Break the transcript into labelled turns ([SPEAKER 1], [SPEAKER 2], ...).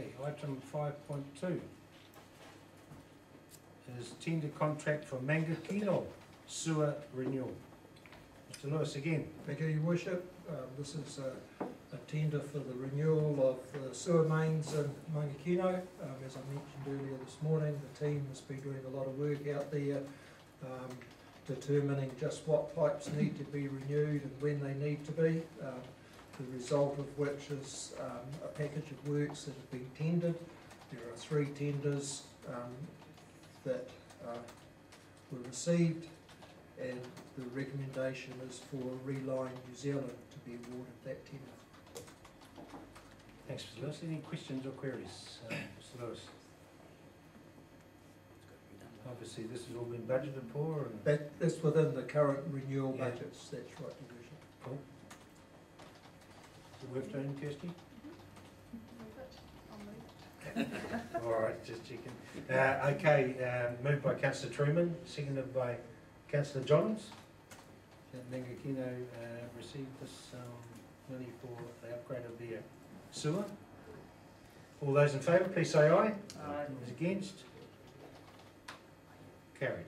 [SPEAKER 1] Okay, item 5.2 is tender contract for Mangakino sewer renewal. Mr. Lewis again.
[SPEAKER 2] Thank you, Your Worship. This is a tender for the renewal of the sewer mains in Mangakino. As I mentioned earlier this morning, the team has been doing a lot of work out there, determining just what pipes need to be renewed and when they need to be. The result of which is a package of works that have been tendered. There are 3 tenders that were received, and the recommendation is for Reline New Zealand to be awarded that tender.
[SPEAKER 1] Thanks, Mr. Lewis. Any questions or queries, Mr. Lewis? Obviously, this has all been budgeted for. And
[SPEAKER 2] That's within the current renewal
[SPEAKER 1] Yeah.
[SPEAKER 2] budgets. That's right, Your Worship.
[SPEAKER 1] cool. Is it worth doing, Kirsty? All right, just checking. Okay, moved by Councillor Truman, seconded by Councillor Johns. That Mangakino received this money for the upgrade of their sewer. All those in favour, please say aye.
[SPEAKER 3] Aye.
[SPEAKER 1] Those against? Carried.